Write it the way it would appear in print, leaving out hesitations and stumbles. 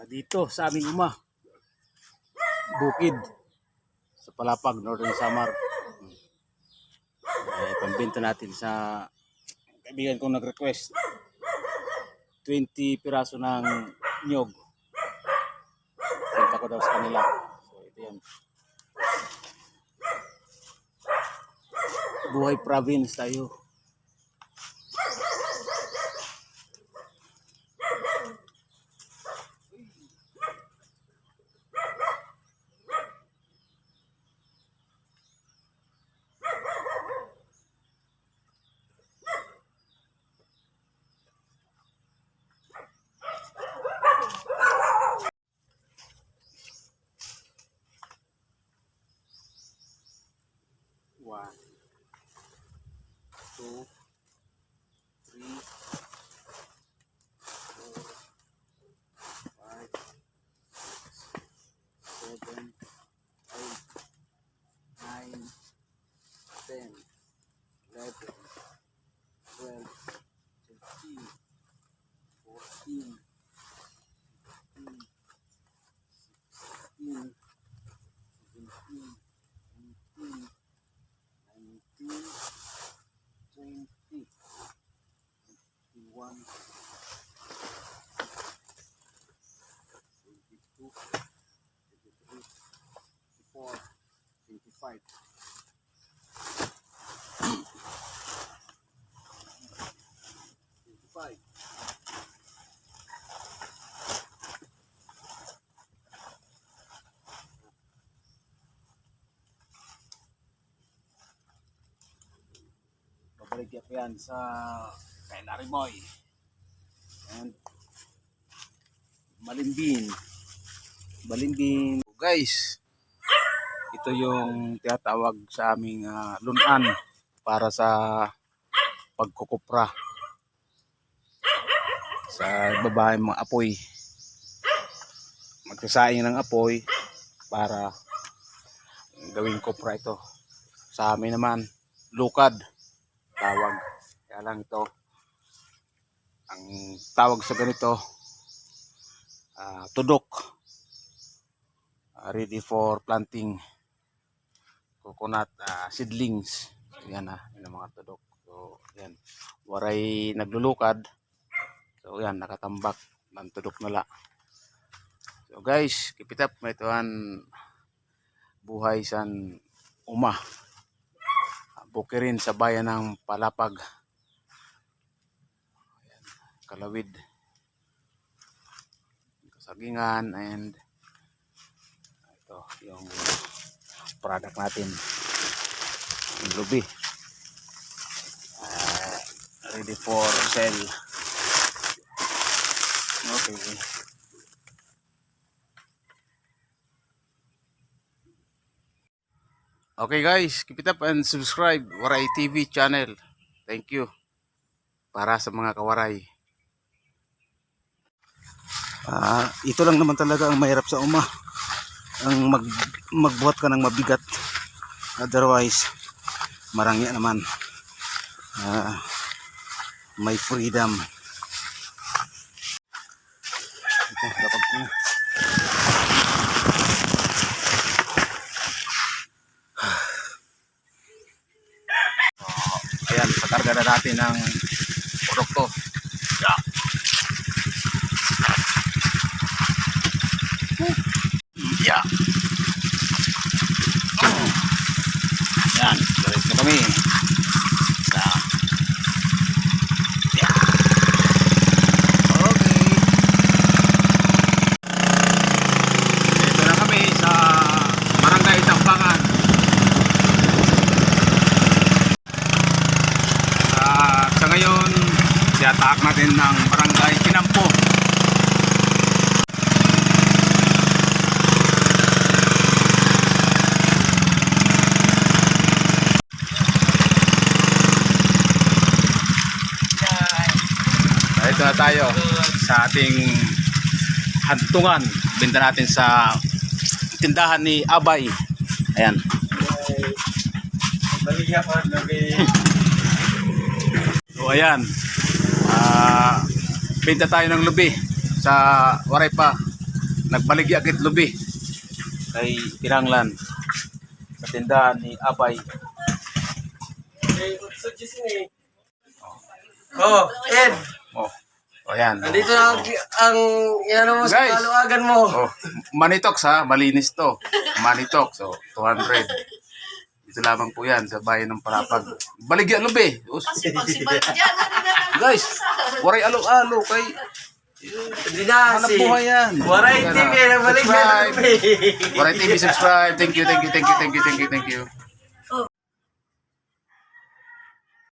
Dito sa aming bukid sa Palapag, Northern Samar. Pambenta natin sa kaibigan kong nag-request 20 piraso ng nyog. Benta ko daw sa kanila. So ito yan. Buhay province tayo. One, two, three, four, five, seven, eight, nine, 10, 11, 12, 13, 14, 15, 16, 17, 18, 19, 20, 21, 22, 23, 24, 25. Babalik ko yan sa kay Larimoy and Balimbing. Guys, ito yung tinatawag sa aming lunan para sa pagkukupra sa babae mga apoy. Magsasaing ng apoy para gawing kupra ito. Sa amin naman, lukad tawag. Kaya lang ito, ang tawag sa ganito, tudok. Ready for planting coconut seedlings. Yan yan ang mga tudok. So yan, waray naglulukad. So yan, nakatambak ng tudok nala. So guys, keep it up. May ituan buhay san bukirin sa bayan ng Palapag. Ayan, Kalawid, Kasagingan, and ito yung product natin, yung lubi, ready for sale. Okay. Okay guys, keep it up and subscribe Waray TV channel. Thank you. Para sa mga kawaray. Ito lang naman talaga ang mahirap sa ang magbuhat ka ng mabigat. Otherwise, marangya naman. May freedom. Ito, dapat ko. Ayan, pakarga na natin ng produkto. Yeah. Ayan, galit na kami. Yeah. Okay. Ito na kami sa Barangay Tambangan. Sa ngayon, siyataak natin ng Barangay Kinampo. Ito na tayo sa ating hantungan. Binta natin sa tindahan ni Abay. Ayan. So ayan. Binta tayo ng lubi sa Waray pa. nagbaligya kit lubi kay kinanglan sa tindahan ni Abay. Oh, Ed. Oh, ayan. Nandito na ang yan mo sa Guys. kaluwagan mo. Oh, Manitox ha, malinis to. Manitox, so 200. Dito lamang po yan sa bayan ng Palapag. Baligya lubi. Guys, waray alo-alo kay Hindi na hanap si buhay yan. Waray TV na balik na. Subscribe. Waray TV, subscribe. Thank you, thank you, thank you, thank you, thank you, thank you.